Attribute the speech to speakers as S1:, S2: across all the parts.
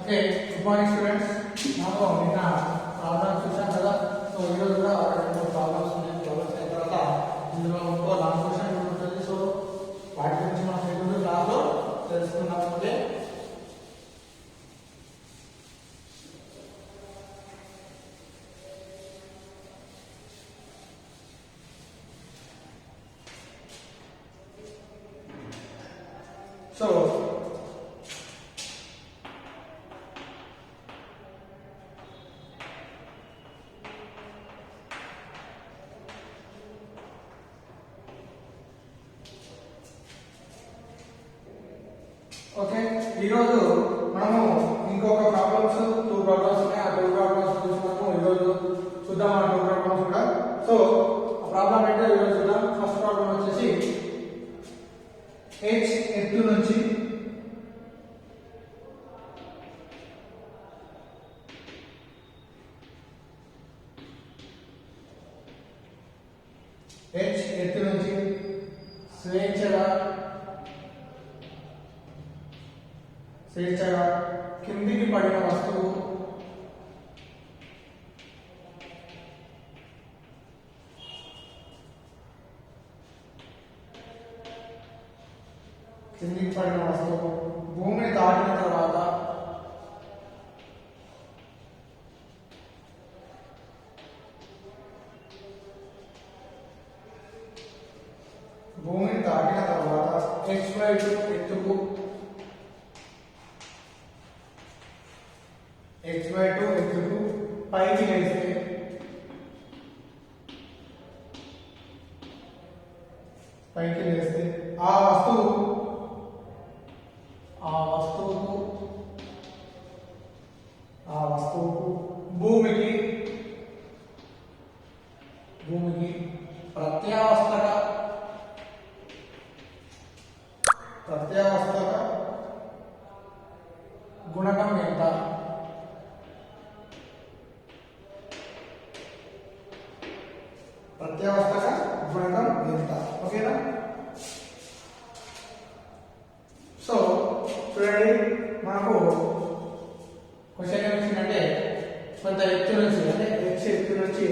S1: Okay, good morning students. నాకు నిన్న problems చూసాం కదా. సో ఈరోజు కూడా రెండు ప్రాబ్లమ్స్ ఉన్నాయి. ప్రాబ్లమ్స్ అయిన తర్వాత ఇందులో ఇంకో లాంగ్ క్వశ్చన్ కూడా ఉంటుంది. సో వాటి గురించి మనం ఈరోజు క్లాస్లో తెలుసుకున్నాం. ఓకే, సో ఓకే, ఈరోజు మనము ఇంకొక ప్రాబ్లమ్స్ టూ ప్రాబ్లమ్స్ ఉన్నాయి. ఆ టూ ప్రాబ్లమ్స్ గురించి మనము ఈరోజు చూద్దాం. ఆ టూ ప్రాబ్లమ్స్ కూడా. సో ఆ ప్రాబ్లం ఏంటో ఈరోజు చూద్దాం. ఫస్ట్ ప్రాబ్లం వచ్చేసి h ఎత్తు నుంచి స్వేచ్ఛగా కిందికి పడిన వస్తువు భూమిని దాటిన తర్వాత h/2 ఎత్తుకు పైకి లేస్తే ఆ వస్తువుకు భూమికి ప్రత్యావర్తక గుణకం ఎంత? ఓకేనా? సో చూడండి, మనకు క్వశ్చన్ ఏమిచ్చిందంటే కొంత ఎత్తు నుంచి అంటే ఎత్తు నుంచి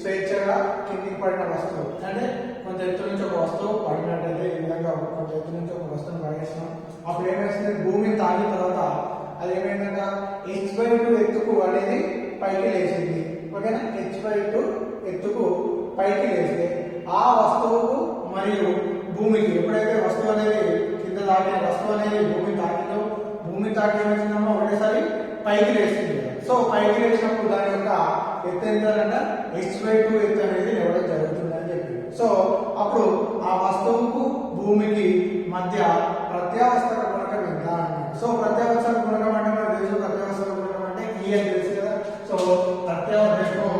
S1: స్వేచ్ఛగా కిందికి పడిన వస్తువు అంటే కొంత ఎత్తు నుంచి ఒక వస్తువు పడినట్టయితే ఈ విధంగా కొంత ఎత్తు నుంచి ఒక వస్తువును పడేస్తున్నాం. అప్పుడు ఏమేస్తుంది, భూమిని తాగిన తర్వాత అది ఏమైందంట h/2 ఎత్తుకు అనేది పైకి లేచింది. ఓకేనా? h/2 ఎత్తుకు పైకి లేస్తే ఆ వస్తువుకు మరియు భూమికి ఎప్పుడైతే వస్తువు అనేది కింద తాగిన వస్తువు అనేది భూమి తాకిందో ఒకటేసారి పైకి లేచింది. సో పైకి లేచినప్పుడు దాని యొక్క ఎత్తు ఎంతంట h/2 ఎత్తు అనేది ఇవ్వడం జరుగుతుంది అని చెప్పి. సో అప్పుడు ఆ వస్తువుకు భూమికి మధ్య ప్రత్యావర్తక గుణకం ఎంత అన్నమాట. సో ప్రత్యావర్తక గుణకం అంటే మనకు తెలుసు, ప్రత్యావర్తక గుణకం అంటే E అని తెలుసు కదా. సో ప్రత్యావర్తక గుణకము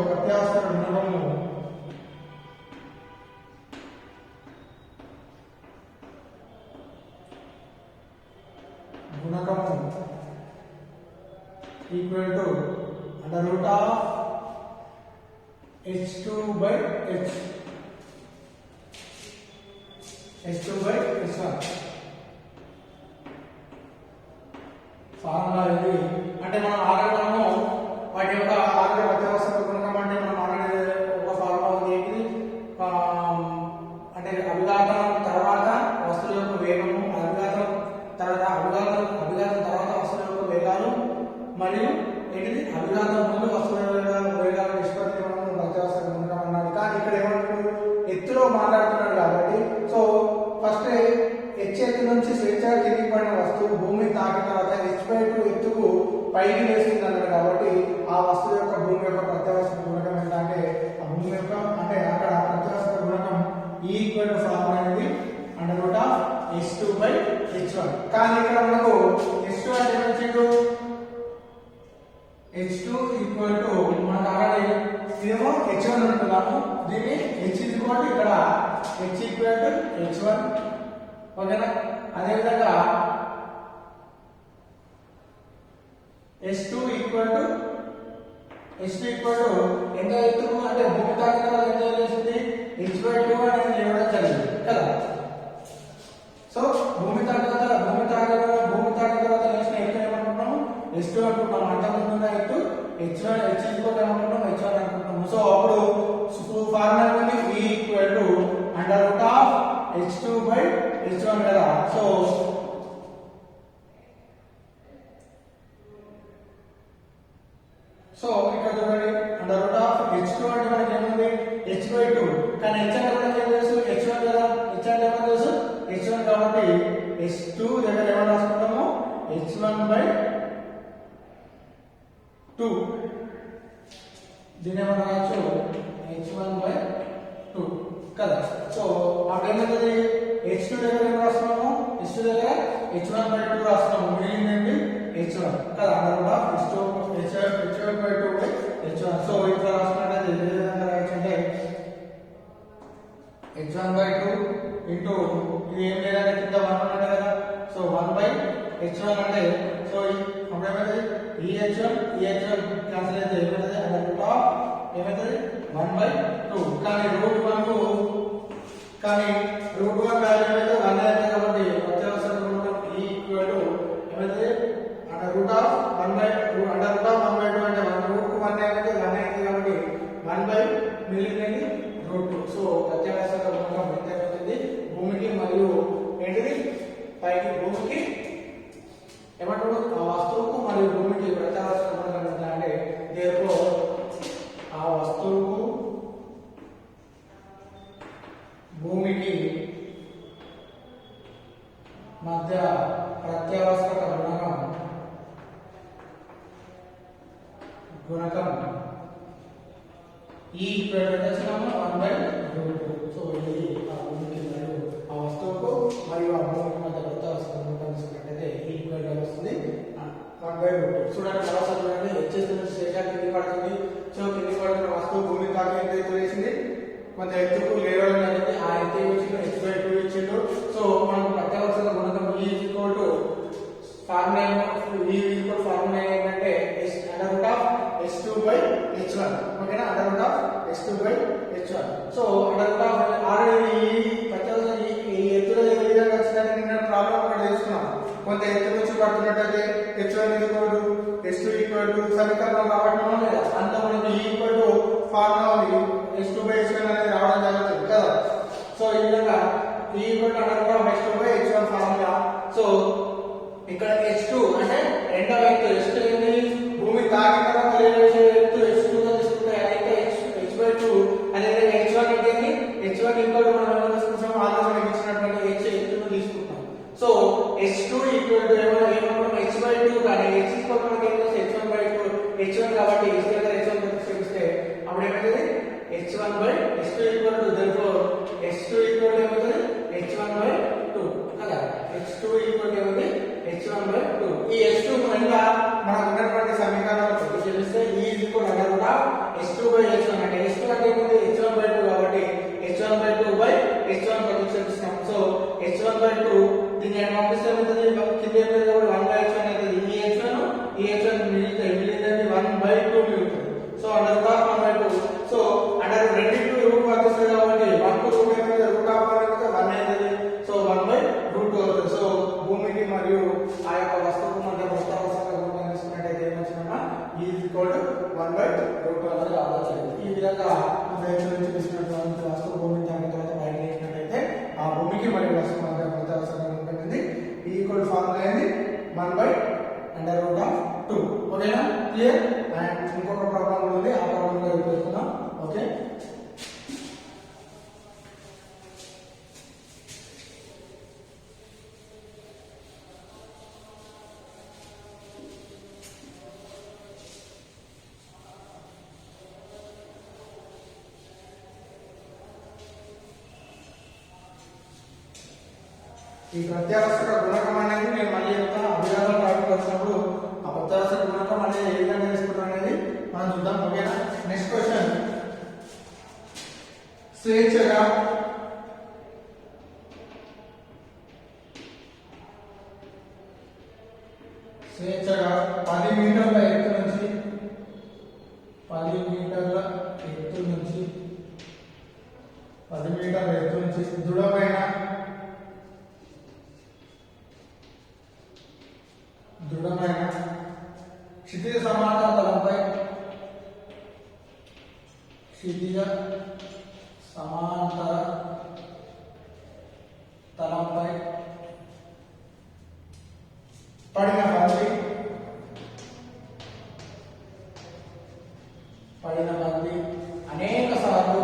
S1: equal to √h2/h h2/h1 formula ఇది. అంటే మనం ఆల్రెడీ వాటి యొక్క ప్రత్యావర్తక గుణకం అంటే మనం ఆల్రెడీ ఒక ఫార్ములా ఉంది. ఏంటిది అంటే అభిఘాతం తర్వాత వస్తువుల యొక్క వేగము, అభిఘాతం తర్వాత వస్తువుల యొక్క వేగాలు మరియు ఏంటిది అభిఘాతం ముందు వస్తువుల వేగాల నిష్పత్తి మనం ప్రత్యావర్తక గుణకం అన్నాడు. కానీ ఇక్కడ ఏమంటాడు, ఎత్తులో మాట్లాడుతున్నాడు కాబట్టి సో ఫస్ట్ h ఎత్తు నుంచి స్వేచ్ఛగా కిందికి పడిన వస్తువు భూమిని తాకిన తర్వాత h/2 ఎత్తుకు పైకి లేస్తుంది అన్నాడు. కాబట్టి ఆ వస్తువు యొక్క భూమి యొక్క ప్రత్యావర్తక గుణకం ఎంత అంటే ఆ భూమి యొక్క అంటే అక్కడ ప్రత్యావర్తక గుణకం ఈక్వల్ టు ఫార్ములా అనేది √h2/h1. కానీ ఇక్కడ మనకు h2 అంటే ఏమిచ్చిండు, h2 ఈక్వల్ టు మనకు ఆల్రెడీ ఇదేమో h1 అనుకున్నాము. దీన్ని h ఈక్వల్ టు ఇక్కడ h ఈక్వల్ టు h1. ఓకేనా? అదేవిధంగా h2 ఈక్వల్ టు ఎంత ఎత్తుకు అంటే భూమి తాకిన తర్వాత ఎంత చేసింది h/2 అనేది లేవడం జరిగింది కదా. సో భూమి తాకిన తర్వాత లేచిన ఎత్తు ఏమంటున్నాము h2 అంటున్నాము. కానీ h అంటే మనకి ఏం తెలుసు h1 కదా, h అంటే ఏమో తెలుసు h1 కాబట్టి h2 దగ్గర ఏమని రాసుకుంటాము h1/2 దీని ఏమన్నా రాయొచ్చు h1/2 కదా. సో అప్పుడు ఏమవుతుంది h2 దగ్గర ఏం రాస్తున్నాము h2 దగ్గర h1/2 రాస్తున్నాము, మిగిలింది h1 కదా, అనగా h1/2 h1. సో ఇట్లా రాసుకున్నట్లయితే ఏ విధంగా రాయొచ్చు అంటే h1/2 ఇంటూ ఇది ఏం లేదంటే కింద 1 ఉన్నట్టు కదా, సో 1/h1 అంటే సో అప్పుడు ఏమవుతుంది ఈ h1 క్యాన్సిల్ అయితే ఏమవుతుంది ఏమవుతుంది 1/2. కానీ రూట్ 1 వాల్యూ ఏమైతే 1 అయితే కాబట్టి అత్యవసర గుణకం e ఈక్వల్ ఏమైతే √1/2 అంటే 1 రూట్ 1 ఏమైతే 1 అయితే కాబట్టి 1 మిగిలినది √2. సో అత్యవసర గుణకం ఎంత అవుతుంది భూమికి మరియు ఏంటిది పైకి భూమికి ఏమంటారు ఆ వస్తువుకు మరియు భూమికి అత్యవసర గుణకం ఎంత అంటే దేనికో ఆ వస్తువుకు భూమికి మధ్య ప్రత్యావర్తక గుణకం ఈ ప్రదర్శనము 1/2. సో ఇది ఆ భూమికి మరియు ఆ వస్తువుకు మరియు ఆ భూమికి మధ్య ప్రత్యావర్తక గుణకం తీసుకున్నట్లయితే ఈ ఈక్వల్ వస్తుంది 1/2. చూడండి మరోసారి చూడండి వచ్చేస్తున్న శేషాలు కింది పడుతుంది. సో కింది పడుతున్న వస్తువు భూమి తాకి ఎంత ఎత్తు వేసింది, కొంత ఎత్తుకు లేవడం జరిగింది, ఆ ఎత్తు ఇచ్చిండు h/2 ఇచ్చిండు. సో మనకు ప్రత్యావర్తక గుణకం e ఈక్వల్ టు ఫార్ములా ఏంటంటే h2/h1 ఓకేనా, h2/h1. సో ఆల్రెడీ ప్రత్యావర్తక ఈ ఎత్తులో ఏ విధంగా వచ్చిందని నిన్న ప్రాబ్లం ఒకటి తెలుసుకున్నాం. కొంత ఎత్తు నుంచి పడుతున్నట్టయితే h1 h2 సమీకరణం రావడం లేదా అంత మనకి e ఈక్వల్ టు ఫార్ములా ఉంది h2/h1 అనేది రావడం జరుగుతుంది కదా. సో ఈ విధంగా e equal to h2/h1 formula. So ఇక్కడ h2 అంటే రెండవ ఎత్తు, h2 ఏంటి భూమి తాకిన తర్వాత లేవే ఎత్తు h2 గా తీసుకుంటే అదైతే h/2. అదే విధంగా h1 అంటే h1 ఈక్వల్ టు మనం ఏమో తీసుకుంటాం ఆలోచన ఇచ్చినటువంటి h ఎత్తును తీసుకుంటాం. సో h2 ఈక్వల్ టు ఏమన్నా h/2 కానీ h ఈక్వల్ టు మనకి ఏం తెలుసు h1 కాబట్టి h దగ్గర h1 ప్రతిక్షేపిస్తే అప్పుడు ఏమవుతుంది h1/h2 equal to therefore h2 equal to ఏమవుతుంది h1/2 కదా. h2 ఈక్వల్ టు ఏమవుతుంది h1/2. ఈ h2 మళ్ళీ మనకు ఉన్నటువంటి సమీకరణంలో ప్రతిక్షేపిస్తే e ఈక్వల్ h2/h1 అంటే h2 అంటే ఏమవుతుంది h1/2 కాబట్టి h1/2/h1 ప్రతిక్షేపిస్తాం. సో h1/2 దీన్ని పంపిస్తే ఏమవుతుంది కింద ఏమవుతుంది 1/h1 అవుతుంది. ఈ h1 మిగిలింది 1/2 మిగులుతుంది. సో √1/2. సో అంటే రెండింటి రూట్ వర్తిస్తుంది కాబట్టి 1 కు రూట్ ఏమైతే √1 అయితే 1 అవుతుంది. సో 1/√2 అవుతుంది. సో భూమికి మరియు ఆ యొక్క వస్తువుకు మధ్య ప్రత్యావర్తక గుణకం తీసుకున్నట్టయితే ఏమొచ్చిందన్నా e ఈక్వల్ టు 1/√2 అనేది రావచ్చు. ఈ విధంగా నుంచి తీసుకున్నటువంటి వస్తువు భూమి దాని తర్వాత పైకి వేసినట్టయితే ఆ భూమికి మరియు వస్తువు మధ్య ప్రత్యావర్తక గుణకం అనేది e ఈక్వల్ ఫార్ములా అనేది 1/√2. ఓకేనా, క్లియర్. అండ్ ఇంకొక ప్రాబ్లం ఉంది, ఆ ప్రాబ్లం లో చూసుకుందాం. ఓకే, ఈ ప్రత్యావర్తక గుణకం అనేది నేను మళ్ళీ చెప్తాను. అభిరామ టాపిక్ వచ్చినప్పుడు ఆ ప్రత్యావర్తక గుణకం అనేది ఏ విధంగా తీసుకుంటాం అనేది మనం చూద్దాం. ఓకేనా, నెక్స్ట్ క్వశ్చన్. స్వేచ్ఛగా 10 మీటర్ల ఎత్తు నుంచి 10 మీటర్ల ఎత్తు నుంచి దృఢమైన క్షితిజ సమాంతర తలంపై పడిన బంతి అనేక సార్లు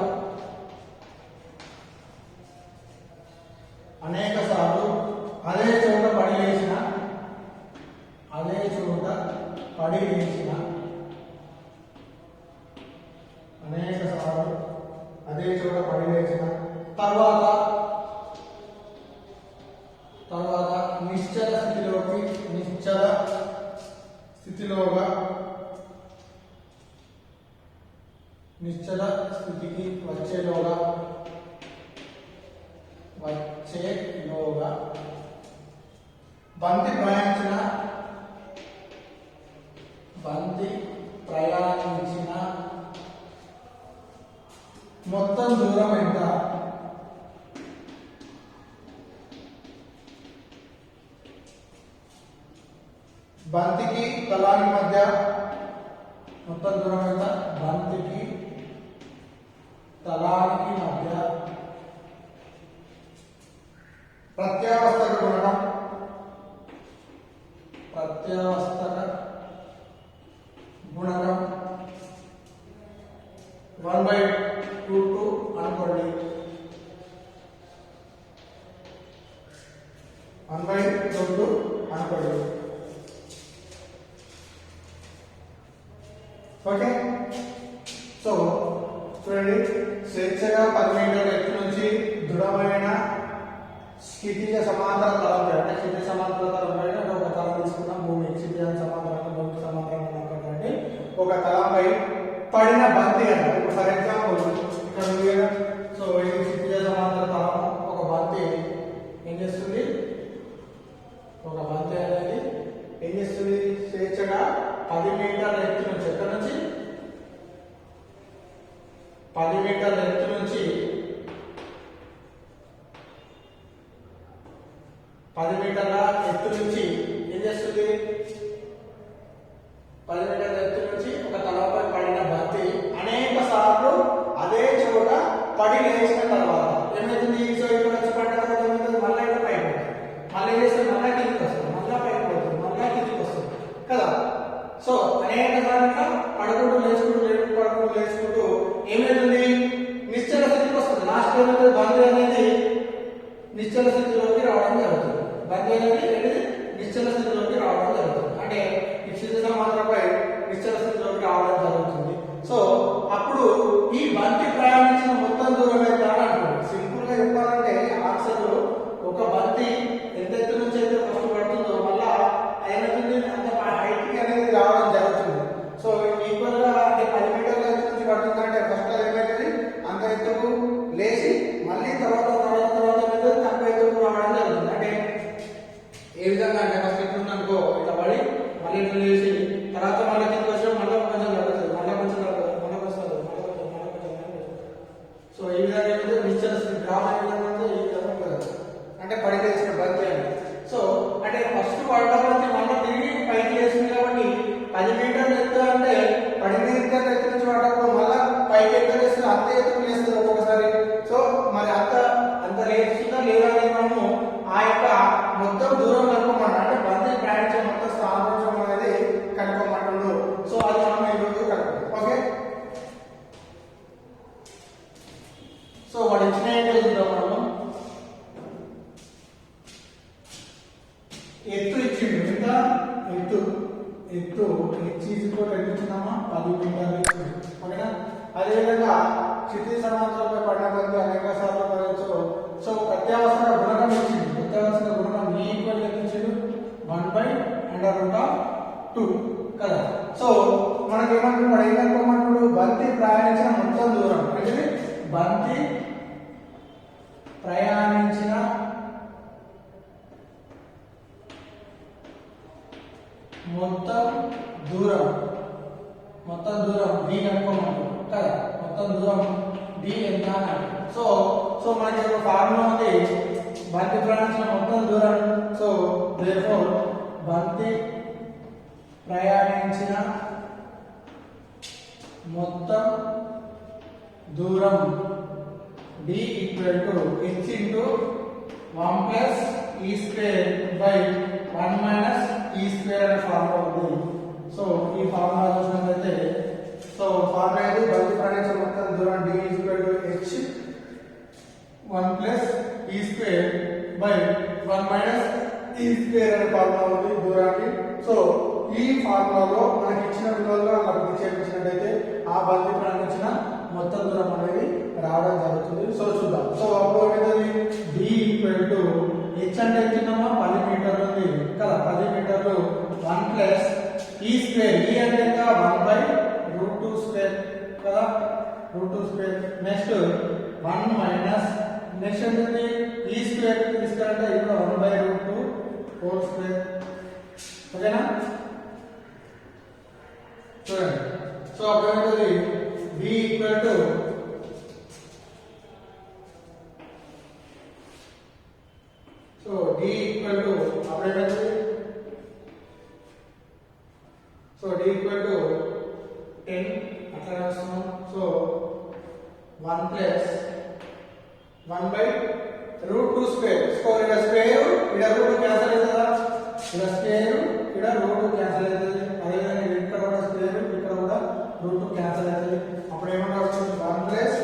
S1: స్థితిలోకి నిశ్చల స్థితిలోగా నిశ్చల స్థితికి వచ్చేలోగా బంతి ప్రయాణించిన మొత్తం దూరం ఎంత? బంతికి తలానికి మధ్య మొత్తం దూరం ఎంత? బంతికి తలానికి మధ్య ప్రత్యావర్తక గుణకం 1/2 అనుకోండి. 1/2 అనుకోండి. ఓకే, సో చూడండి, స్వేచ్ఛగా 10 మీటర్ల ఎత్తు నుంచి దృఢమైన క్షితిజ సమాంతర తలంపై, అంటే క్షితిజ సమాంతర తలంపై అంటే ఒక తలం తీసుకున్నాం, భూమి క్షితిజ సమాంతరంగా భూమికి సమాంతరంగా అంటే ఒక తలంపై పడిన బంతి అంట. ఇప్పుడు ఫర్ ఎగ్జాంపుల్ ఇక్కడ ఉంది కదా, సో ఇది క్షితిజ సమాంతర తలం. ఒక బంతి ఏం చేస్తుంది? ఒక బంతి అనేది ఏం చేస్తుంది? స్వేచ్ఛగా 10 మీటర్ల ఎత్తు నుంచి, ఎక్కడ నుంచి? 10 మీటర్ల ఎత్తు నుంచి 10 మీటర్ల ఎత్తు నుంచి ఏం చేస్తుంది? 10 మీటర్ల ఎత్తు నుంచి ఒక తలపై పడిన బంతి అనేక సార్లు అదే చోట పడి లేచిన తర్వాత ఏమైతుంది? సో ఇక్కడ వచ్చి పడిన తర్వాత ఏమైతుంది? మళ్ళీ ఇక్కడ పైకి పోతుంది, మళ్ళీ చేస్తే మళ్ళీ కిందికి వస్తుంది, మళ్ళీ పైకి పోతుంది, మళ్ళీ కిందికి వస్తుంది కదా. సో అనేక సార్లు పడుకుంటూ లేచుకుంటూ ఏమైతుంది? నిశ్చల స్థితికి వస్తుంది. లాస్ట్ ఏమైతుంది? బంతి అనేది నిశ్చల స్థితిలోకి రావడం జరుగుతుంది. బంతి అనేది నిశ్చల స్థితిలోకి రావడం జరుగుతుంది, అంటే ఈ క్షితిజ సమాంతరంపై నిశ్చల స్థితిలోకి రావడం జరుగుతుంది. సో అప్పుడు ఈ బంతి ప్రయాణించిన మొత్తం దూరం ఎంత అని అంటుంది. సింపుల్ గా చెప్పాలంటే ఆన్సర్, ఒక బంతి ఎంత ఎత్తు నుంచి అయితే ఫస్ట్ పడుతుందో మళ్ళా ఏమవుతుంది? అంత హైట్ కి అనేది రావడం జరుగుతుంది. సో ఈక్వల్ గా అంటే 10 మీటర్ల ఎత్తు నుంచి పడుతుందంటే ఫస్ట్ ఏమవుతుంది? అంత ఎత్తుకు లేచి మళ్ళీ తర్వాత తక్కువ ఎత్తుకు రావడం జరుగుతుంది. అంటే ఏ విధంగా అంటే ఫస్ట్ ఎట్లుంది అనుకో, ఇట్లా పడి మళ్ళీ ఇట్లా లేచి తర్వాత మళ్ళీ కిందకి వచ్చిన మళ్ళీ కొంచెం జరుగుతుంది, మళ్ళీ కొంచెం జరుగుతుంది, మళ్ళీ వస్తుంది, సో ఈ విధంగా ఏమైతే నిశ్చల గ్రామ ఏ విధంగా ఉందో ఈ విధంగా ఉంటుంది. అంటే పడి లేచిన బంతి అని. సో అంటే ఫస్ట్ పడడం బంతి మళ్ళీ తిరిగి పైకి లేచింది కాబట్టి 10 మీటర్ల ఎత్తు అంటే 10 మీటర్ల ఎత్తు నుంచి పడటప్పుడు మళ్ళీ పైకి ఎత్తు లేస్తుంది, అంత ఎత్తుకు లేస్తుంది ఒక్కొక్కసారి. సో మరి అంత లేస్తుందా లేదా అని మనము ఆ యొక్క మొత్తం దూరం కనుక్కోమంట, అంటే బంతి ప్రయాణించే మొత్తం స్థానం అనేది కనుక్కోమంటుండు. సో అది మనం ఈరోజు కనుక్కోండి. ఓకే, సో వాడు ఇచ్చిన ఏంటో చూద్దాం. మనము ఎత్తు ఇచ్చిండు, ఎంత ఎత్తు ఎత్తు ఎంత ఇచ్చిందమ్మా? 10 మీటర్లు ఇచ్చిండు. ఓకేనా? అదేవిధంగా క్షితిజ సమాంతరంపై పడిన బంతి అనేక సార్లు పడవచ్చు. సో ప్రత్యావర్తన గుణకం ఇచ్చింది. ప్రత్యావర్తన గుణకం ఈక్వల్ ఇచ్చిండు 1/√2 కదా. సో మనకి ఏమనుకుంటున్నాడు? బంతి ప్రయాణించిన మొత్తం దూరం అంటే బంతి ప్రయాణించిన మొత్తం దూరం d కనుక్కోమంటారు కదా. మొత్తం దూరం d ఎంత అని. సో మనకి ఒక ఫార్ములా ఉంది, బంతి ప్రయాణించిన మొత్తం దూరం. సో therefore బంతి ప్రయాణించిన మొత్తం దూరం d equal to h into 1 plus e square by 1 minus e square అనే ఫార్ములా ఉంది. సో ఈ ఫార్ములా చూసినట్లయితే, సో ఫార్ములా అనేది బంతి ప్రయాణించిన మొత్తం దూరం d equal to h 1 plus e square by 1 minus e square అనే ఫార్ములా ఉంది దూరానికి. సో ఈ ఫార్ములాలో మనకి ఇచ్చిన విలువల్లో అలా ప్రతిక్షేపించినట్లయితే ఆ బంతి ప్రయాణించిన మొత్తం దూరం అనేది రావడం జరుగుతుంది. సో చూద్దాం. సో అప్పుడు d equal to h అంటే ఎంతమ్మా 10 మీటర్లు ఉంది కదా. 10 మీటర్లు 1 ప్లస్ ఈ స్క్వేర్, ఈ అంటే ఎంత 1/√2 స్క్వేర్ కదా, √2 స్క్వేర్. నెక్స్ట్ 1 మైనస్ నెక్స్ట్ ఏంటి ఈ స్క్వేర్ తీసుకుంటే ఇక్కడ 1/√2 హోల్ స్క్వేర్. ఓకేనా చూడండి. సో అప్పుడు ఏమవుతుంది b equal to so d equal to అప్పుడు ఏమవుతుంది సో d ఈక్వల్ టు 10 అట్లా రాస్తున్నాం. So 1 plus 1/√2 square. స్క్వేర్ ఇక్కడ స్క్వేర్ ఇక్కడ రూట్ క్యాన్సిల్ అవుతుందా, ఇక్కడ స్క్వేర్ ఇక్కడ రూట్ క్యాన్సిల్ అవుతుంది. అదేవిధంగా ఇక్కడ కూడా స్క్వేర్ ఇక్కడ కూడా రూట్ క్యాన్సిల్ అవుతుంది. అప్పుడు ఏమన్నా వస్తుంది 1 ప్లస్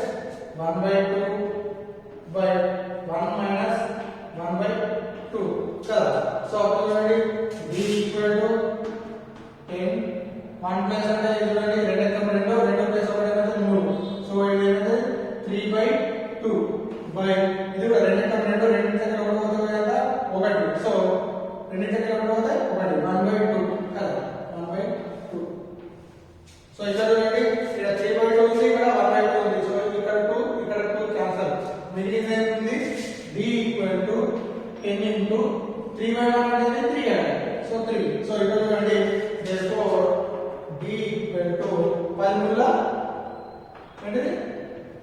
S1: 1/2/1 మైనస్ 1/2 కదా. సో అప్పుడు చూడండి d ఈక్వల్ టు 10. 1 ప్లస్ అంటే చూడండి 2 ఎక్కం 2 ప్లస్ 1 ఏమవుతుంది 3. సో ఇది ఏమవుతుంది 3/2 బై ఇది కూడా 2 ఎక్కం 2 దగ్గర 1 అవుతుంది కదా 1. సో 2 దగ్గర 1 అవుతాయి 1 1/2 కదా 1/2. సో ఇక్కడ చూడండి ఇక్కడ 3/2 ఉంది ఇక్కడ 1/2 ఉంది. సో ఇక్కడ 2 ఇక్కడ 2 క్యాన్సిల్. మిగిలింది ఏంటి d ఈక్వల్ టు 10 ఇంటూ 3/1 అనేది 3 అయ్యాలి. సో 3. సో ఇక్కడ చూడండి therefore d ఈక్వల్ టు 10 ముల్ల ఏంటిది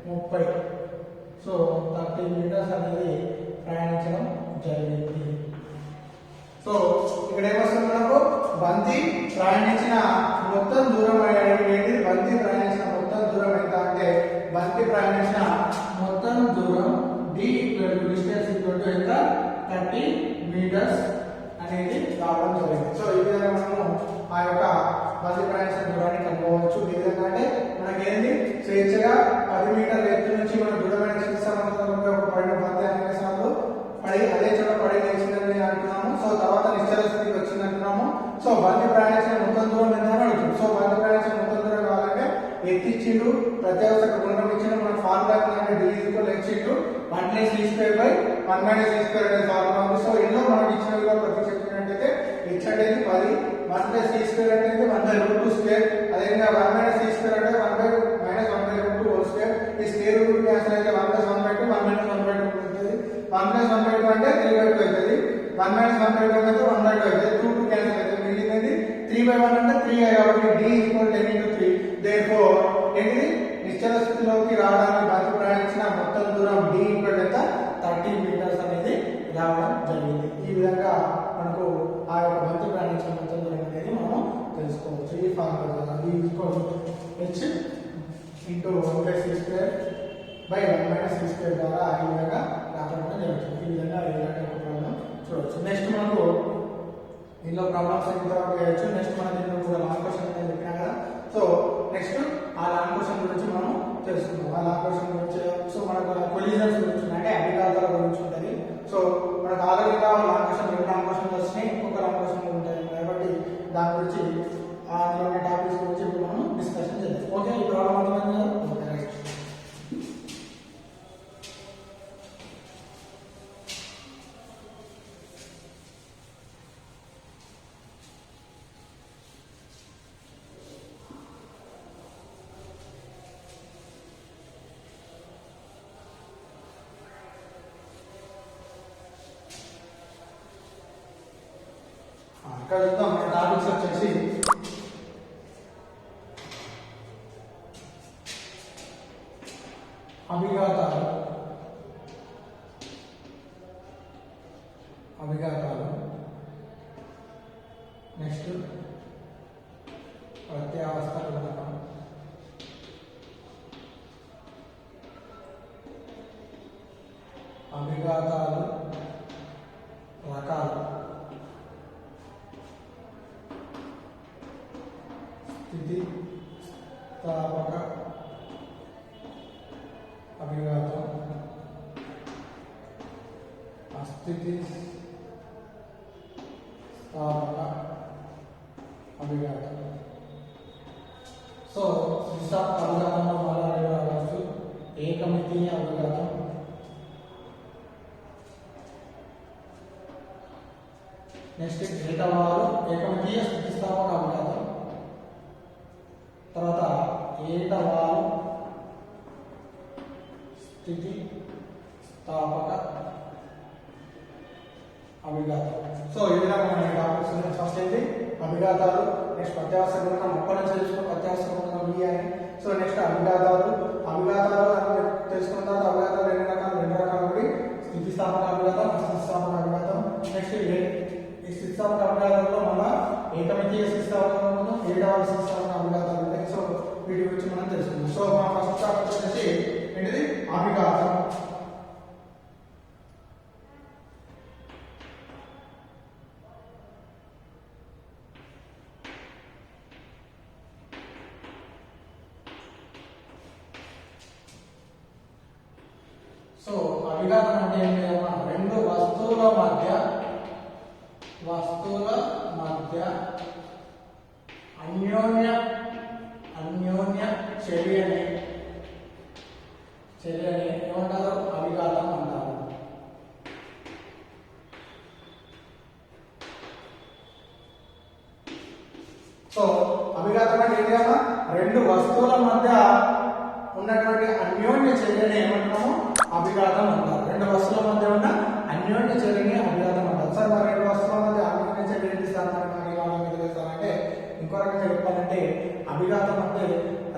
S1: 30. సో 30 మీటర్స్ అనేది ప్రయాణించడం జరిగింది. సో ఇక్కడ ఏమొస్తుంది మనకు బంతి ప్రయాణించిన మొత్తం దూరం ఏంటి, బంతి ప్రయాణించిన మొత్తం దూరం ఎంత అంటే బంతి ప్రయాణించిన మొత్తం దూరం d equal to distance equal to ఎంత 30 మీటర్స్ అనేది రావడం జరిగింది. సో ఈ విధంగా మనము ఆ యొక్క బంతి ప్రయాణించిన దూరాన్ని కనుక్కోవచ్చు. ఈ విధంగా అంటే మనకేంది స్వేచ్ఛగా 10 మీటర్ల ఎత్తు నుంచి మన దూరమైన శిక్షామంతరంలో పడిన బంతి అనేక సార్లు పడి అదే చోట పడి లేచిందని అంటున్నాము. సో తర్వాత నిశ్చల స్థితికి వచ్చింది అంటున్నాము. సో బంతి ప్రయాణించిన మొత్తం దూరం ఎంత అని అడుగుతుంది. సో బంతి ప్రయాణించిన మొత్తం దూరం కావాలంటే ఎత్తిచ్చిండు ప్రత్యేక గుణం ఇచ్చిన మన ఫార్ములా అంటే d equal h into 1 plus d square by 1 minus d square అనే ఫార్ములా ఉంది. సో ఇందులో మనకి ఇచ్చిన విలువ ప్రతి చెప్పినట్టయితే h అనేది 10, 1 ప్లస్ d స్క్వేర్ అంటే 1/√2 స్క్వేర్, అదేవిధంగా 1 మైనస్ d స్క్వేర్ అంటే 1/√2 హోల్ స్క్వేర్. ఈ స్క్వేర్ రూట్ క్యాన్సిల్ అయితే 1 ప్లస్ 1/2 1 మైనస్ 1/2 ఉంటుంది. 1 ప్లస్ 1/2 అంటే 3/2 అవుతుంది. 1 మైనస్ 1/2 అంటే 1/2 అవుతుంది. 2 క్యాన్సిల్ అయితే మిగిలింది 3/1 అంటే 3 కాబట్టి d ఈక్వల్ 10 ఇంటూ 3. దేర్ఫోర్ ఏంటిది నిశ్చల స్థితిలోకి రావడానికి బంతి ప్రయాణించిన మొత్తం దూరం d ఈక్వల్ ఎంత 30 మీటర్స్ అనేది రావడం జరిగింది. ఈ విధంగా మనకు ఆ యొక్క బంతి ప్రయాణించిన మొత్తం దూరం అనేది మనం తెలుసుకోవచ్చు. ఈ formula d equal h into 1 plus d square by 1 minus d square ద్వారా ఈ విధంగా రావడం జరుగుతుంది. ఈ విధంగా ఇలాంటి ఒక ప్రాబ్లం చూడవచ్చు. నెక్స్ట్ మనకు దీనిలో ప్రాబ్లమ్స్ ఇంతవరకు చేయొచ్చు. నెక్స్ట్ మనం దీనిలో కూడా లాంగ్ క్వశ్చన్ అని చెప్పినా కదా. సో నెక్స్ట్ ఆ లాంగ్ క్వశ్చన్ గురించి మనం తెలుసుకుందాం. ఆ లాంగ్ క్వశ్చన్ గురించి సో మనకు కొలిజన్స్ గురించి అంటే అభిఘాతాల గురించి ఉంటుంది. సో మనకు ఆల్రెడీ లాంగ్ క్వశ్చన్ 2 లాంగ్ క్వశ్చన్లు వచ్చినాయి, ఇంకొక లాంగ్ క్వశ్చన్ ఉంటాయి కాబట్టి దాని గురించి అందులో ఉన్న టాపిక్స్ గురించి ఇప్పుడు మనం డిస్కషన్ చేద్దాం. ఓకే ఈ ప్రాబ్లం అర్థమైంది కదా. Okay right. ఇక్కడ చూద్దాం మన టాపిక్స్ వచ్చేసి అభిఘాతాలు, నెక్స్ట్ ప్రత్యావస్థ గుణకం, అభిఘాతాలు రకాలు, స్థితి స్థాపక అభిఘాతం, అస్థితి స్థాపక అభిఘాతం. సో అభిఘాతంలో మాట్లాడే రావచ్చు ఏకమితీయ అభిఘాతం, నెక్స్ట్ ఏటవాలు ఏకమితీయ స్థితిస్థాపక అభిఘాతం, తర్వాత ఏటవాలు స్థితి స్థాపక అభిఘాతం. సో ఈ విధంగా మన టాపిక్స్ ఫస్ట్ ఏంటి అభిఘాతాలు, నెక్స్ట్ ప్రత్యావర్తన గుణకం అప్పటి నుంచి తెలుసుకున్న ప్రత్యావర్తన గుణకం ఈ అని. సో నెక్స్ట్ అభిఘాతాలు తెలుసుకున్న తర్వాత అభిఘాతాలు రెండు రకాలు ఒకటి స్థితిస్థాపక అభిఘాతం, స్థితిస్థాపక అభిఘాతం. నెక్స్ట్ ఈ స్థితిస్థాపక అభిఘాతంలో మన ఏకమితీయ స్థితిస్థాపక అభిఘాతం, ఏడవ స్థితిస్థాపక అభిఘాతాలు ఉంటాయి. సో వీటి గురించి మనం తెలుసుకుందాం. సో మన ఫస్ట్ టాపిక్ వచ్చేసి ఏంటిది అభిఘాతం. సో అభిఘాతం అంటే ఏం లేదమ్మా, రెండు వస్తువుల మధ్య అన్యోన్య చర్యని ఏమంటారు అభిఘాతం అంటారు. సో అభిఘాతం అంటే ఏంటమ్మా, రెండు వస్తువుల మధ్య ఉన్నటువంటి అన్యోన్య చర్యని ఏమంటున్నాము అభిఘాతం అంటారు. రెండు వస్తువుల మధ్య ఉన్న అన్యోన్య చర్యని అభిఘాతం అంటారు. సార్ మరి రెండు వస్తువుల మధ్య అన్యోన్య చర్య ఏంటి సార్ అంటే ఇంకో రకంగా చెప్పాలంటే అభిఘాతం అంటే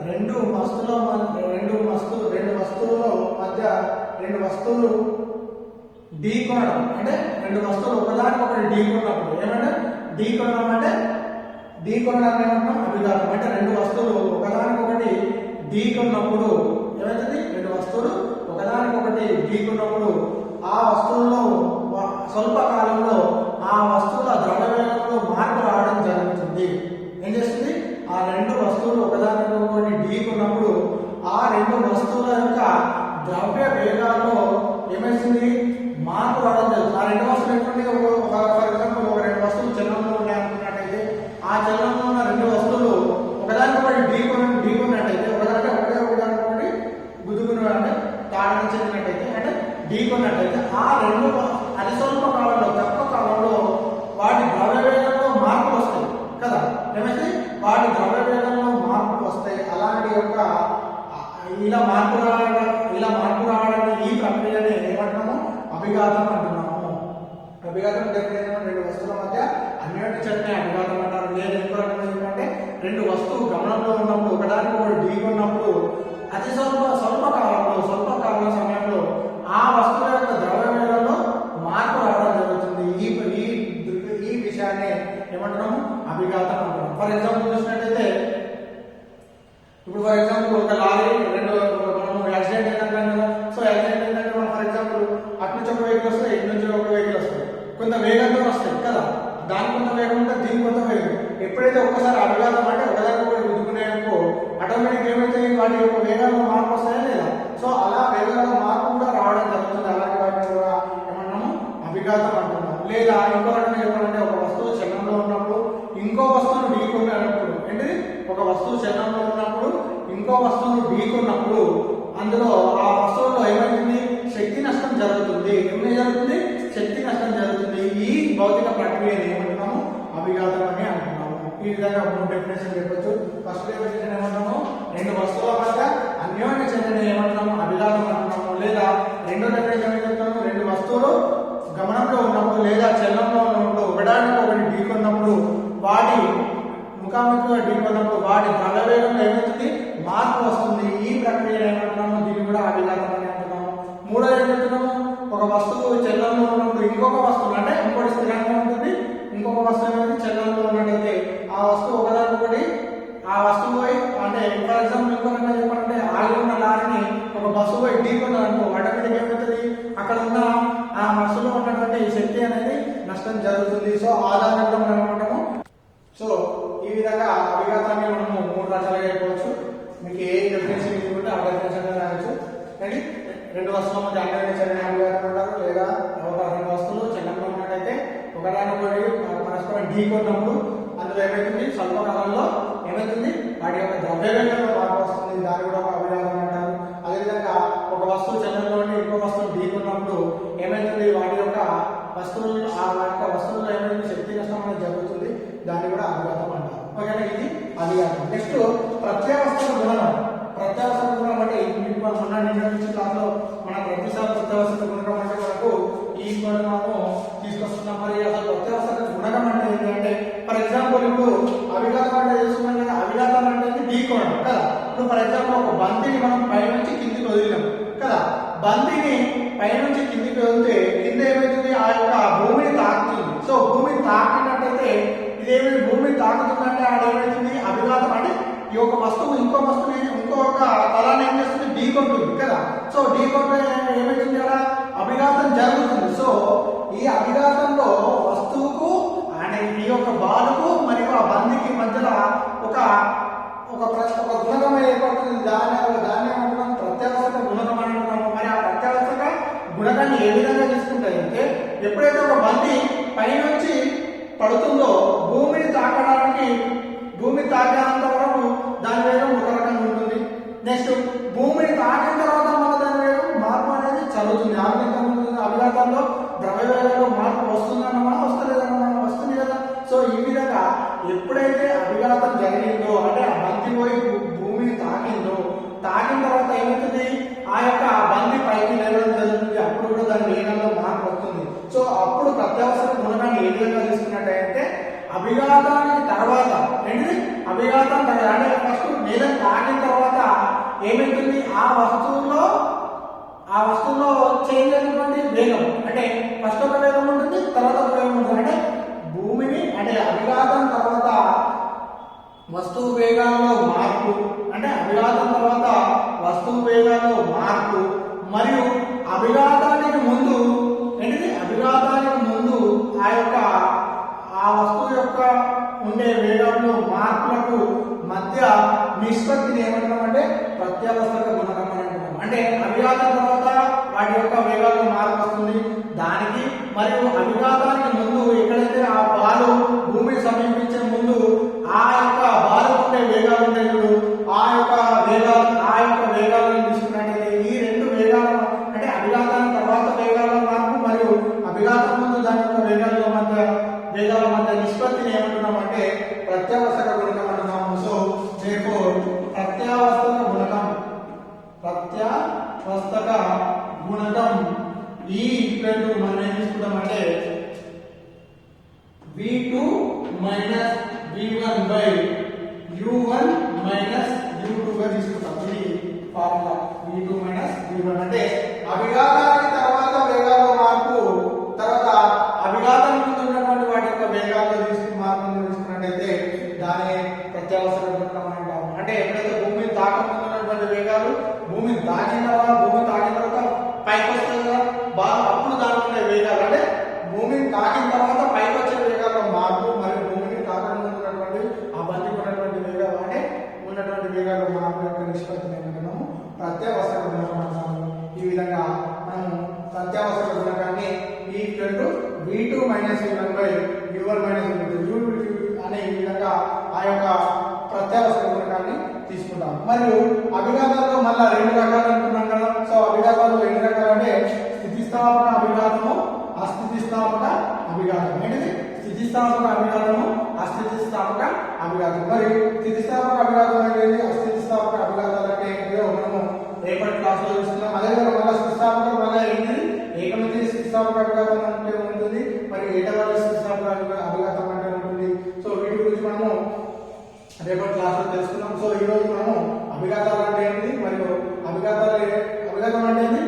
S1: రెండు వస్తువుల మధ్య రెండు వస్తువులు ఢీకొనడం, అంటే రెండు వస్తువులు ఒకదానికొకటి ఢీకొన్నప్పుడు ఏమంటే ఢీకొనడం అంటే ఢీకొనడాన్ని ఏమంటున్నాం అభిఘాతం. అంటే రెండు వస్తువులు ఒకదానికొకటి ఢీకొన్నప్పుడు ఏమవుతుంది, రెండు వస్తువులు ఒకదానికొకటి ఢీకొన్నప్పుడు ఆ వస్తువుల్లో స్వల్ప కాలంలో ఆ వస్తువుల ద్రవ్యవేగంలో మార్పు రావడం జరుగుతుంది. ఏం చేస్తుంది, ఆ రెండు వస్తువులు ఒకదానికొకటి ఢీకొన్నప్పుడు ఆ రెండు వస్తువుల యొక్క ద్రవ్య వేగాల్లో ఏమవుతుంది మార్పు రావడం జరుగుతుంది. ఆ రెండు వస్తువులు ఎటువంటి ఫర్ ఎగ్జాంపుల్ ఒక రెండు వస్తువులు చలనంలో ఉన్నాయనుకున్నట్టయితే ఆ చలనంలో ఉన్న రెండు వస్తువులు ఒకదానికొకటి ఢీకొన్నట్టయితే ఒకదానికొకటి గుద్దుకున్న అంటే తాడన చెందినట్టయితే అంటే ఢీకొన్నట్టయితే ఆ రెండు అతి స్వల్ప కాలంలో తక్కువ కాలంలో వాటి ద్రవ్యవేగంలో మార్పులు వస్తాయి కదా. ఏమైతే వాటి ద్రవ్యవేగంలో మార్పులు వస్తాయి. అలాంటి యొక్క ఇలా మార్పు రావడానికి ఈ ప్రక్రియని ఏమంటున్నాము అభిఘాతం అంటున్నాము. అభిఘాతం రెండు వస్తువుల మధ్య అన్యోన్య చర్యని అభిఘాతం అంటారు. నేను ఇంకో రకంగా ఏంటంటే రెండు వస్తువు గమనంలో ఉన్నప్పుడు ఒకదానికి ఒకటి ఢీకొన్నప్పుడు అతి స్వల్ప కాలం సమయంలో ఆ వస్తువుల యొక్క ద్రవ్యవేగంలో మార్పు రావడం జరుగుతుంది. ఈ విషయాన్ని ఏమంటున్నాము అభిఘాతం అంటున్నాం. ఫర్ ఎగ్జాంపుల్ చూసినట్టయితే ఇప్పుడు ఫర్ ఎగ్జాంపుల్ ఒక లారీ రెండు మనం యాక్సిడెంట్ అయినాం కదా. సో యాక్సిడెంట్ ఏంటంటే మనం ఫర్ ఎగ్జాంపుల్ అటు నుంచి ఒక వెహికల్ వస్తాయి, ఇటు నుంచి ఒక వెహికల్ వస్తాయి, కొంత వేగంతో వస్తాయి కదా. దాని కొంత వేగం ఉంటే దీని కొంత వేగం. ఎప్పుడైతే ఒక్కసారి అభిఘాతం అంటే ఒకదానికొకటి గుద్దుకునేందుకు ఆటోమేటిక్ ఏమైతే వాటి యొక్క వేగాల్లో మార్పు వస్తాయా లేదా. సో అలా వేగాల్లో మార్పు కూడా రావడం జరుగుతుంది. అలాంటి వాటిని కూడా ఏమన్నాము అభిఘాతం అంటున్నాం. లేదా ఇంకో రకంగా చెప్పాలంటే ఒక వస్తువు చలనంలో ఉన్నప్పుడు ఇంకో వస్తువును ఢీకొన్నప్పుడు ఏంటిది, ఒక వస్తువు చలనంలో ఉన్నప్పుడు ఇంకో వస్తువును ఢీకొన్నప్పుడు అందులో ఆ వస్తువులో ఏమైతుంది శక్తి నష్టం జరుగుతుంది. శక్తి నష్టం జరుగుతుంది. ఈ భౌతిక ప్రక్రియని ఏమంటున్నాము అభిఘాతం అని అంటున్నాము. ఈ విధంగా మూడు డెఫినేషన్ చెప్పొచ్చు. ఫస్ట్ డెఫినేషన్ ఏమంటున్నాము రెండు వస్తువుల మధ్య అన్యోన్య చర్యని ఏమంటున్నాము అభిఘాతం అంటున్నాము. లేదా రెండో డెఫినేషన్ ఏం చెప్తున్నాము, రెండు వస్తువులు గమనంలో ఉన్నప్పుడు లేదా చలనంలో ఉన్నప్పుడు ఒకదానికొకటి ఢీకొన్నప్పుడు వాటి ముఖాముఖిగా ఢీకొన్నప్పుడు వాటి ద్రవ్యవేగంలో ఏమవుతుంది మార్పు వస్తుంది. ఈ ప్రక్రియ ఏమంటున్నాము దీన్ని కూడా అభిఘాతం అని అంటున్నాము. మూడో ఏం చెప్తున్నాము, ఒక వస్తువు చలనంలో ఉన్నప్పుడు ఇంకొక వస్తువు అంటే ఇంకోటి స్థిరంగా ఉంటుంది, ఇంకొక వస్తువు అనేది చలనంలో ఉన్నట్టయితే ఆ వస్తువు ఒకదానికొకటి ఆ వస్తువు అంటే ఫర్ ఎగ్జాంపుల్ ఇంకో రకంగా చెప్పాలంటే ఆగి ఉన్న లారీని ఒక బస్సు పోయి ఢీకొన్నదనుకో ఆటోమేటిక్ ఏమవుతుంది అక్కడ ఉన్న ఆ బస్సులో ఉన్నటువంటి శక్తి అనేది నష్టం జరుగుతుంది. సో ఆధారం కూడా మనం ఏమంటాము. సో ఈ విధంగా అభిఘాతాన్ని మనము మూడు రకాలుగా చెప్పవచ్చు. మీకు ఏ డెఫినేషన్ తీసుకుంటే ఆ డెఫినేషన్ రాయొచ్చు. కానీ రెండు వస్తువుల మధ్య అన్యోన్య చర్యని అభిఘాతం అంటారు. లేదా ఒక రెండు వస్తువులు చలనంలో ఉన్నట్టయితే ఒకదానికొకటి పరస్పరం ఢీకొన్నప్పుడు అందులో ఏమైతుంది స్వల్పకాలంలో ఏమైతుంది వాటి యొక్క ద్రవ్యవేగంలో మార్పు వస్తుంది. దాన్ని కూడా ఒక అభిఘాతం అంటారు. అదేవిధంగా ఒక వస్తువు చలనంలో ఇంకో వస్తువు ఢీకొన్నప్పుడు ఏమైతుంది వాటి యొక్క వస్తువులు ఆ యొక్క వస్తువుల్లో ఏమైతుంది శక్తి క్షీణించడం అనేది జరుగుతుంది, దాన్ని కూడా అభిఘాతం అంటారు. ఓకేనా, ఇది అభిఘాతం. నెక్స్ట్ ప్రత్యవస్థల గుణనం. ప్రత్యవస్థల గుణనం అంటే మన నుంచి క్లాస్లో మన ప్రతిసారి ప్రత్యవస్థల గుణనం అంటే మనకు ఈ మనము తీసుకొస్తున్నాం. మరి అసలు ప్రత్యవస్థల గుణనం అంటే ఏంటంటే ఫర్ ఎగ్జాంపుల్ ఇప్పుడు అభిఘాతం అంటే చూస్తున్నాం కదా, అభిఘాతం అంటే ఢీకోణం కదా. ఇప్పుడు ఫర్ ఎగ్జాంపుల్ ఒక బంతిని మనం పై నుంచి కిందికి వదిలినాం కదా, బంతిని పై నుంచి కిందికి వదిలితే కింద ఏమవుతుంది, ఆ యొక్క భూమిని తాకుతుంది. సో భూమిని తాకినట్టయితే ఇదేమి భూమిని తాకుతుందంటే ఆడేమవుతుంది, అభిఘాతం అంటే ఈ యొక్క వస్తువు ఇంకో వస్తువుని ఇంకొక తలాన్ని ఏం చేస్తుంది, ఢీకొంటుంది కదా. సో ఢీకొంటే ఏమవుతుంది, అక్కడ అభిఘాతం జరుగుతుంది. సో ఈ అభిఘాతంలో వస్తువుకు అంటే ఈ యొక్క బాలుకు మరియు ఆ బంతికి మధ్యలో ఒక గుణకం ఏర్పడుతుంది. దాన్ని ఏమంటున్నాం, ప్రత్యవస్థక గుణకం అని అంటున్నాము. మరి ఆ ప్రత్యవస్థక గుణకాన్ని ఏ విధంగా తీసుకుంటాయి అంటే ఎప్పుడైతే ఒక బంతి పైనుంచి పడుతుందో భూమిని తాకినంత వరకు దాని వేగం ఒక రకంగా ఉంటుంది. నెక్స్ట్ భూమిని తాకిన తర్వాత మన దాని వేగం మార్పు అనేది చదువుతుంది. ఆ విధంగా ఉంటుంది. అభిఘాతంలో ద్రవ్య వేగంలో మార్పు వస్తుందన్నమా వస్తలేదన్నమా, వస్తుంది కదా. సో ఈ విధంగా ఎప్పుడైతే అభిఘాతం జరిగిందో అంటే ఆ బంతి పోయి భూమిని తాకిన తర్వాత ఏమవుతుంది, ఆ యొక్క బంతి పైకి లేవడం జరుగుతుంది. అప్పుడు కూడా దాని వేగంలో మార్పు వస్తుంది. సో అప్పుడు ప్రత్యవస్థల గుణకాన్ని ఏ విధంగా తీసుకున్నట్టయితే అభిఘాతానికి తర్వాత ఏంటిది, అభిఘాతం అంటే ఫస్ట్ నేలను తాకిన తర్వాత ఏమవుతుంది, ఆ వస్తువులో చేంజ్ అయినటువంటి వేగం అంటే ఫస్ట్ ఒక వేగం ఉంటుంది, తర్వాత ఒక వేగం ఉంటుంది. అంటే భూమిని అంటే అభిఘాతం తర్వాత వస్తువు వేగాల్లో మార్పు, అంటే అభిఘాతం తర్వాత వస్తువు వేగాల్లో మార్పు మరియు అభిఘాతానికి ముందు ఏంటిది, అభిఘాతానికి ముందు ఆ వస్తువు యొక్క ఉండే వేగంలో మార్పులకు మధ్య నిష్పత్తిని ఏమంటున్నామంటే ప్రత్యవస్థక గుణకం అని అంటున్నాం. అంటే అభిఘాతం తర్వాత వాటి యొక్క వేగాల్లో మార్పు వస్తుంది దానికి, మరియు అభిఘాతానికి ముందు ఎక్కడైతే ఆ బాలు భూమిని సమీపించే ముందు ఆ యొక్క బాలు ఉండే వేగాలు ఉంటాయి చూడు, ఆ యొక్క వేగాలను తీసుకున్నట్టయితే ఈ రెండు వేగాలు అంటే అభిఘాతానికి తర్వాత వేగాల మార్పు మరియు అభిఘాతం ముందు దాని యొక్క వేగాల మధ్య నిష్పత్తిని ఏమంటున్నామంటే ప్రత్యవస్థక గుణకం అంటున్నాము. సో ప్రత్యవస్థక గుణకం ఈ ఈక్వల్ టు మనం ఏం తీసుకుంటామంటే v2 minus v1 by u1 minus u2 గా తీసుకుంటాం. ఇది ఫార్ములా v2 మైనస్ v1 అంటే అభిఘాతానికి తర్వాత వేగాల్లో మార్పు, తర్వాత అభిఘాతానికి ముందు ఉన్నటువంటి వాటి యొక్క వేగాల్లో తీసుకున్నట్టయితే దాని ప్రత్యవస్థక గుణకం అంటాము. అంటే ఎప్పుడైతే భూమిని తాకముందున్నటువంటి వేగాలు భూమిని తాకిన తర్వాత పైకి వస్తుంది కదా బాగా, అప్పుడు దాని ఉండే వేగాలు అంటే భూమిని తాకిన తర్వాత పైకి వచ్చే వేగాల్లో మార్పు మరియు భూమిని తాకకుండా ఉన్నటువంటి ఆ బంతికి ఉన్నటువంటి వేగాలు అంటే ఉన్నటువంటి వేగాల్లో మార్పు యొక్క నిష్పత్తిని ఏమంటున్నాము ప్రత్యవస్థక గుణకం అంటాము. ఈ విధంగా మనము ప్రత్యవస్థక గుణకాన్ని equal to v2 minus v1 by u1 minus u2 అనే ఈ విధంగా ఆ యొక్క ప్రత్యవస్థక గుణకాన్ని తీసుకుంటాం. మరియు అభిఘాతాల్లో మళ్ళీ రెండు రకాలు అనుకున్నాం కదా. సో అభిఘాతాల్లో ఎన్ని రకాలు అంటే స్థితిస్థాపక అభిఘాతము, అస్థితిస్థాపక అభిఘాతం. ఏంటిది స్థితిస్థాపక అభిఘాతము, అస్థితిస్థాపక అభిఘాతం. మరి స్థితిస్థాపక అభిఘాతం అంటే ఏంటి, అస్థితిస్థాపక అభిఘాతాలు అంటే ఏంటో మనము రేపటి క్లాసులో చూస్తున్నాం. అదేవిధంగా మళ్ళీ స్థితిస్థాపక మళ్ళీ ఏంటిది ఏకమితి స్థితిస్థాపక అభిఘాతం అంటే ఉంటుంది, మరి ఏకవాల స్థితిస్థాపక అభిఘాతం అంటే ఉంటుంది. సో వీటి గురించి మనము రేపటి క్లాసులో తెలుసుకున్నాం. సో ఈ రోజు మనము అభిఘాతాలు అంటే ఏంటి మరియు అభిఘాతం అంటే ఏంటి,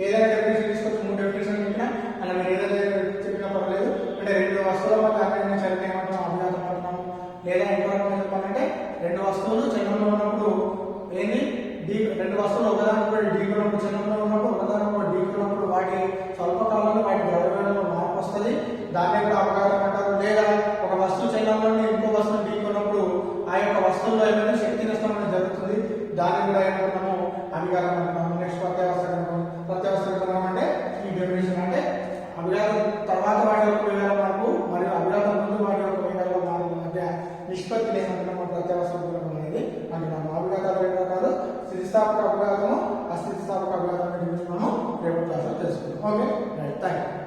S1: ఏదైనా డెఫినేషన్ తీసుకొచ్చి 3 డెఫినేషన్ చెప్పినా అలా మీరు ఏదైనా చెప్పినా పర్లేదు. అంటే రెండు వస్తువుల మధ్య అన్యోన్య చలనం ఏమంటున్నాం అభిఘాతం అంటున్నాము. లేదా ఇంకో రకంగా చెప్పాలంటే రెండు వస్తువులు చలనంలో ఉన్నప్పుడు ఏంటి, రెండు వస్తువులు ఒకదానికొకటి ఢీకొన్నప్పుడు చలనంలో ఉన్నప్పుడు ఒకదానికొకటి ఢీకొన్నప్పుడు వాటి స్వల్పకాలంలో వాటి ద్రవ్యవేగంలో మార్పు వస్తుంది, దాన్ని కూడా అభిఘాతం అంటారు. లేదా ఒక వస్తువు చలనంలోని ఇంకో వస్తువు ఢీకొన్నప్పుడు ఆ యొక్క వస్తువులో ఏమైనా శక్తి నష్టం అనేది జరుగుతుంది, దాన్ని కూడా ఏమంటున్నాము అభిఘాతం అంటున్నాము. నెక్స్ట్ ప్రత్యవస్థక గుణకం అంటే ఈ డెఫినేషన్ అంటే అభిఘాతం తర్వాత వాటి యొక్క వేగాల మార్పు మరియు అభిఘాతం ముందు వాటి యొక్క వేగాల మార్పు మధ్య నిష్పత్తిని ఏమంటున్నాము ప్రత్యవస్థక గుణకం అనేది అంటున్నాము. అభిఘాతాలు రెండు రకాలు, స్థితిస్థాపక అభిఘాతము, అస్థితిస్థాపక అభిఘాతం గురించి మనం రేపు క్లాసులో తెలుసుకుంటాం. Okay right, thank you.